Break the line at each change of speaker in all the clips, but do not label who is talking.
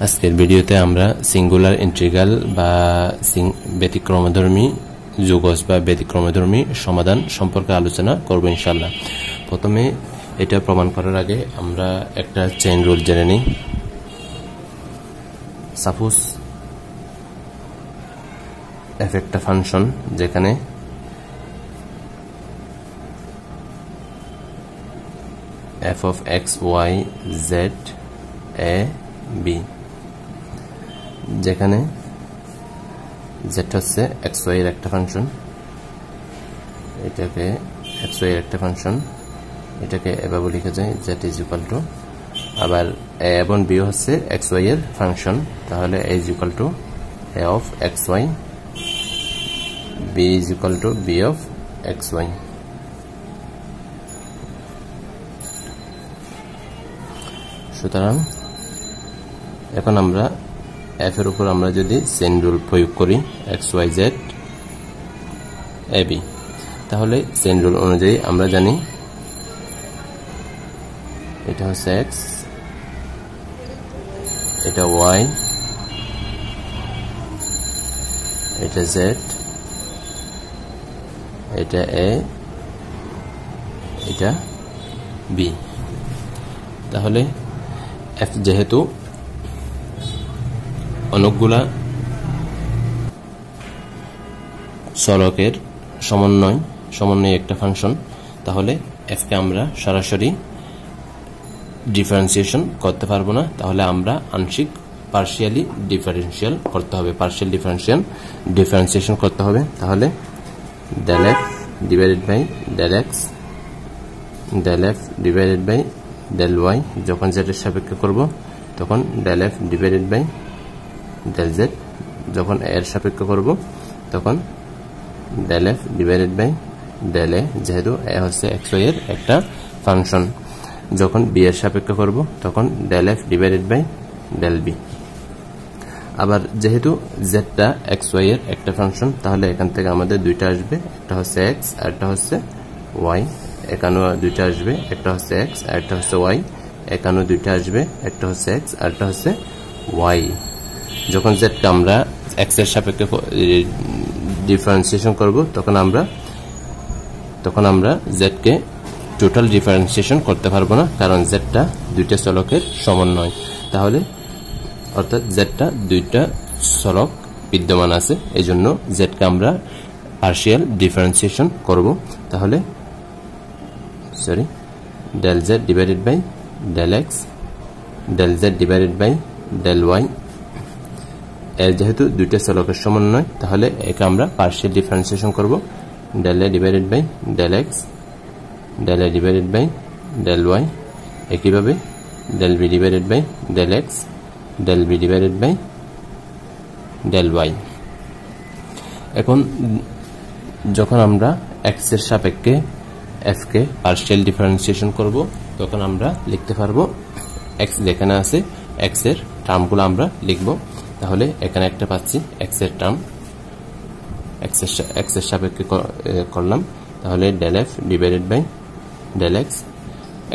আজকের ভিডিওতে আমরা সিঙ্গুলার ইন্টিগ্রাল বা ব্যতিক্রমধর্মী যুগজ বা ব্যতিক্রমধর্মী সমাধান সম্পর্কে আলোচনা করব ইনশাআল্লাহ। প্রথমে এটা প্রমাণ করার আগে আমরা একটা চেইন রুল জেনে নিই। সাপোজ f একটা ফাংশন যেখানে f of x y z a b, যেখানে z হচ্ছে xy এর একটা ফাংশন, এটাকে xy এর একটা ফাংশন, এটাকে এভাবে লিখা যায় z is equal to, আবার a এবং b হচ্ছে xy এর ফাংশন, তাহলে a is equal to a of xy, b is equal to b of xy। সুতরাং এখন আমরা f এর উপর আমরা যদি চেইন রুল প্রয়োগ করি xyz ab, তাহলে চেইন রুল অনুযায়ী আমরা জানি এটা হচ্ছে x, এটা y, এটা z, এটা a, এটা b। তাহলে f যেহেতু অনেকগুলা চলকের সমন্বয় একটা ফাংশন, তাহলে f কে আমরা সরাসরি ডিফারেন্সিয়েশন করতে পারবো না, তাহলে আমরা আংশিক পার্শিয়ালি ডিফারেন্সিয়াল করতে হবে, পার্শিয়াল ডিফারেন্সিয়েশন করতে হবে। তাহলে del f divided by del x, del f divided by del y, যখন z এর সাপেক্ষে করব তখন del f divided by del z, যখন a এর সাপেক্ষে করব তখন del f divided by del a, যেহেতু a হচ্ছে xy এর একটা ফাংশন, যখন b এর সাপেক্ষে করব তখন del f divided by del b। আবার যেহেতু z টা xy এর একটা ফাংশন, তাহলে এখান থেকে আমাদের দুইটা আসবে, একটা হচ্ছে x আর একটা হচ্ছে y, এখানেও দুইটা আসবে, একটা হচ্ছে x আর একটা হচ্ছে y, এখানেও দুইটা আসবে, একটা হচ্ছে x আর একটা হচ্ছে y। যখন z কে আমরা x এর সাপেক্ষে ডিফারেন্সিয়েশন করব তখন আমরা z কে টোটাল ডিফারেন্সিয়েশন করতে পারবো না, কারণ z টা দুইটা চলকের সমন্বয়, তাহলে অর্থাৎ z টা দুইটা চলক বিদ্যমান আছে, এই জন্য z কে আমরা পার্শিয়াল ডিফারেন্সিয়েশন করব। তাহলে del z divided by del x, del z divided by del y, এর যেহেতু দুইটা চলকের সমন্বয়, তাহলে একে আমরা পার্শিয়াল ডিফারেন্সিয়েশন করব, del a divided by del x, del a divided by del y, একইভাবে del b divided by del x, del b divided by del y। এখন যখন আমরা x এর সাপেক্ষে f কে পার্শিয়াল ডিফারেন্সিয়েশন করব তখন আমরা লিখতে পারবো x যেখানে আছে x এর টার্মগুলো আমরা লিখব। তাহলে এখানে একটা পাচ্ছি x এর টার্ম, x এর সাপেক্ষে করলাম, তাহলে del f divided by del x,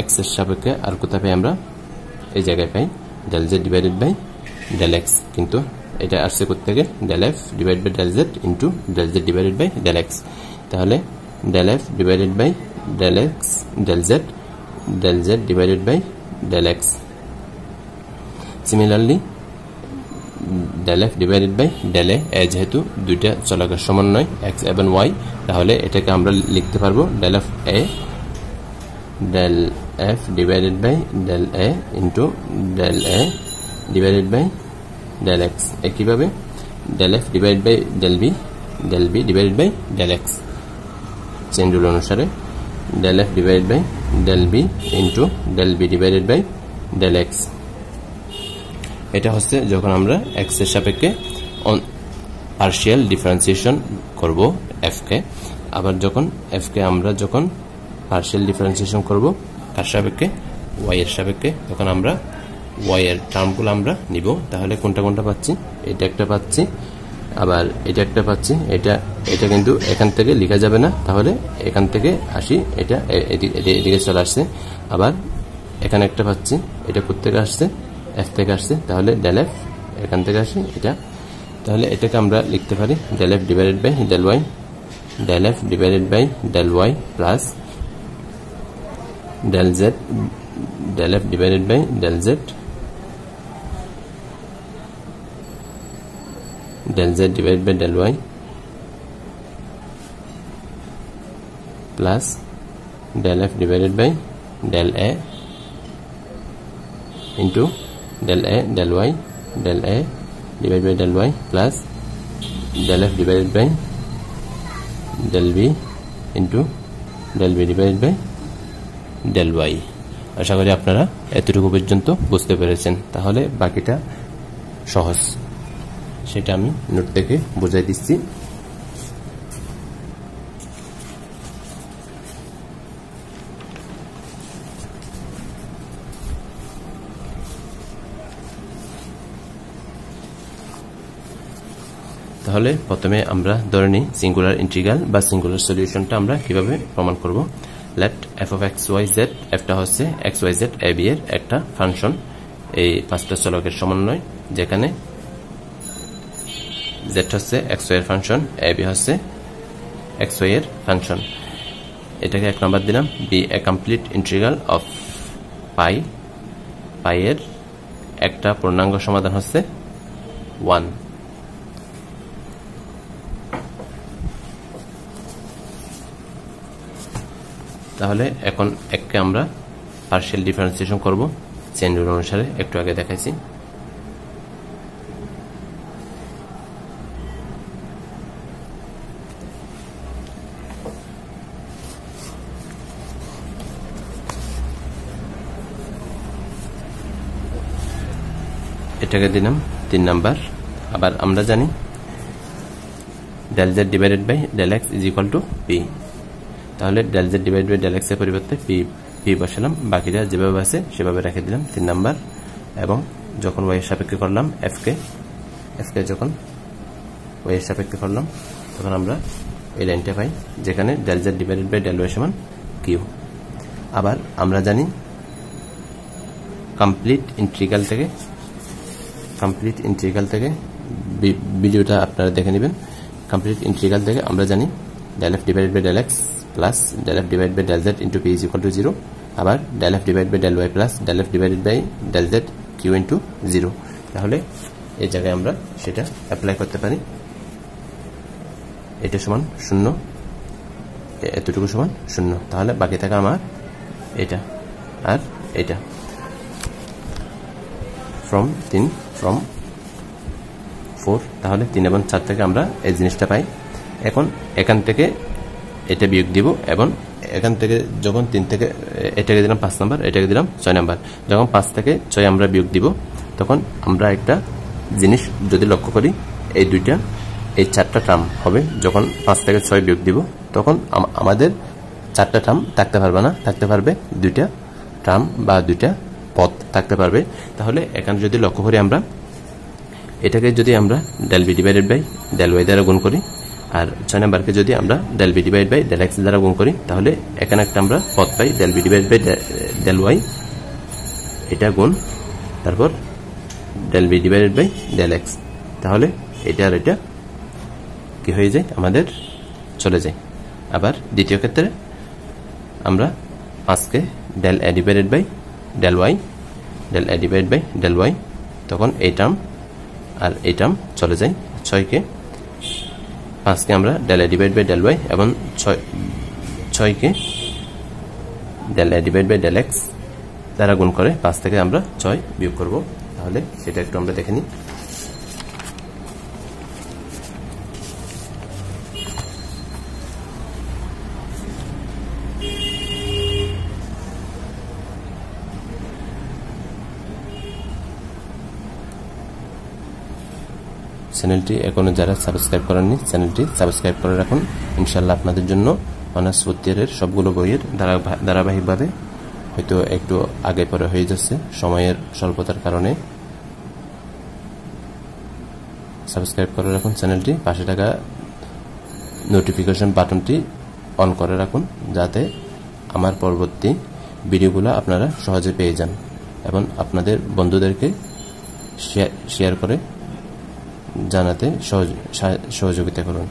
x এর সাপেক্ষে আর কোথায় পাই আমরা, এই জায়গায় পাই del z divided by del x, কিন্তু এটা আসছে কোথা থেকে, del f divided by del z into del z divided by del x, তাহলে del f divided by del x del z divided by del x। Similarly del f divided by del a, যেহেতু দুইটা চলকের সমন্বয় x এবং y, তাহলে এটাকে আমরা লিখতে পারবো del f a, del f divided by del a into del a divided by del x, একইভাবে del f divided by del b divided by del x। Chain rule অনুসারে del f divided by del b into del b divided by del x। এটা হচ্ছে যখন আমরা x এর সাপেক্ষে partial differentiation করব f কে। আবার যখন f কে আমরা যখন পার্শিয়াল ডিফারেন্সিয়েশন করব তার সাপেক্ষে y এর সাপেক্ষে, তখন আমরা y এর টার্মগুলো আমরা নিব। তাহলে কোনটা পাচ্ছি, এটা একটা পাচ্ছি, আবার এটা একটা পাচ্ছি, এটা কিন্তু এখান থেকে লেখা যাবে না, তাহলে এখান থেকে আসি, এটা এদিকে চলে আসছে। আবার এখানে একটা পাচ্ছি, এটা কোথা থেকে আসছে, f থেকে আসছে, তাহলে del f এখান থেকে আসে এটা, তাহলে এটাকে আমরা লিখতে পারি del f divided by del y, del f divided by del y plus del z, del f divided by del z, del z divided by del y plus del f divided by del a into del a del y, del a divided by del y plus del f divided by del b into del b divided by del y। আশা করি আপনারা এতটুকু পর্যন্ত বুঝতে পেরেছেন। তাহলে বাকিটা সহজ, সেটা আমি নোট থেকে বুঝাই দিচ্ছি। তাহলে প্রথমে আমরা ধরে নিই সিঙ্গুলার ইন্টিগ্রাল বা সিঙ্গুলার সলিউশনটা আমরা কিভাবে প্রমাণ করব। লেট f of xyz, fটা হচ্ছে xyz ab এর একটা ফাংশন, এই পাঁচটা চলকের সমন্বয়, যেখানে z হচ্ছে xy এর ফাংশন, ab হচ্ছে xy এর ফাংশন। এটাকে এক নাম্বার দিলাম। Be a complete integral of pi, pi এর একটা পূর্ণাঙ্গ সমাধান হচ্ছে 1। তাহলে এখন এককে আমরা পার্শিয়াল ডিফারেন্সিয়েশন করব চেইন রুল অনুসারে, একটু আগে দেখাইছি। এটাকে দিলাম 3 নাম্বার। আবার আমরা জানি del z divided by del x is equal to p, তাহলে del z divided by del x এর পরিবর্তে p বসালাম, বাকিটা যেভাবে আছে সেভাবে রেখে দিলাম 3 নাম্বার। এবং যখন y এর সাপেক্ষে করলাম f কে যখন y এর সাপেক্ষে করলাম তখন আমরা এই লাইনটা পাই যেখানে del z divided by del y সমান q। আবার আমরা জানি কমপ্লিট ইন্টিগ্রাল থেকে ভিডিওটা আপনারা দেখে নেবেন। কমপ্লিট ইন্টিগ্রাল থেকে আমরা জানি del f divided by del x plus del f divided by del z into p is equal to 0, আবার del f divided by del y plus del f divided by del z q into 0। তাহলে এই জায়গায় আমরা সেটা apply করতে পারি। এটা সমান 0, এতটুকু সমান 0, তাহলে বাকি থাকে আমার এটা আর এটা। ফ্রম 4, তাহলে 3 এবং 4 থেকে আমরা এই জিনিসটা পাই। এখন এখান থেকে এটা বিয়োগ দিব, এবং এখান থেকে যখন 3 থেকে এটাকে দিলাম 5 নাম্বার, এটাকে দিলাম 6 নাম্বার। যখন 5 থেকে 6 আমরা বিয়োগ দিব তখন আমরা একটা জিনিস যদি লক্ষ্য করি, এই 4টা টার্ম হবে। যখন 5 থেকে 6 বিয়োগ দিব তখন আমাদের 4টা টার্ম থাকতে পারবে না, থাকতে পারবে 2টা টার্ম বা 2টা পদ থাকতে পারবে। তাহলে এখানে যদি লক্ষ্য করি আমরা এটাকে যদি আমরা del b divided by del y দ্বারা গুণ করি, আর 6 নাম্বারকে যদি আমরা del b divided by del x দ্বারা গুণ করি, তাহলে এখানে একটা আমরা পদ পাই del b divided by del y, এটা গুণ তারপর del b divided by del x। তাহলে এটা আর এটা কি হয়ে যায়, আমাদের চলে যায়। আবার দ্বিতীয় ক্ষেত্রে আমরা 5কে del a divided by del y, del a divided by del y, তখন এই টার্ম আর এই টার্ম চলে যায়। 5কে আমরা del a divided by del y এবং 6কে del a divided by del x দ্বারা গুণ করে 5 থেকে আমরা 6 বিয়োগ করব। তাহলে সেটা একটু আমরা দেখে নিই। চ্যানেলটি এখনো যারা সাবস্ক্রাইব করেননি চ্যানেলটি সাবস্ক্রাইব করে রাখুন। ইনশাআল্লাহ আপনাদের জন্য অনার্স ফোর্থ ইয়ারের সবগুলো বইয়ের ধারাবাহিকভাবে, হয়তো একটু আগে পরে হয়ে যাচ্ছে সময়ের স্বল্পতার কারণে। সাবস্ক্রাইব করে রাখুন চ্যানেলটি, পাশে থাকা নোটিফিকেশন বাটনটি অন করে রাখুন যাতে আমার পরবর্তী ভিডিওগুলো আপনারা সহজে পেয়ে যান এবং আপনাদের বন্ধুদেরকে শেয়ার করে জানাতে সহযোগিতা করুন।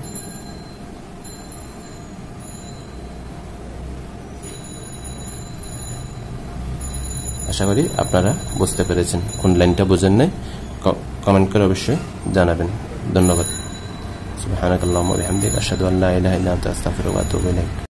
আশা করি আপনারা বুঝতে পেরেছেন। কোন লাইনটা বুঝেন নাই কমেন্ট করে অবশ্যই জানাবেন। ধন্যবাদ। সুবহানাকাল্লাহুম্মা ওয়া বিহামদিকা আশহাদু আল্লা ইলাহা ইল্লা আনতা আস্তাগফিরুকা ওয়া আতুবু ইলাইক।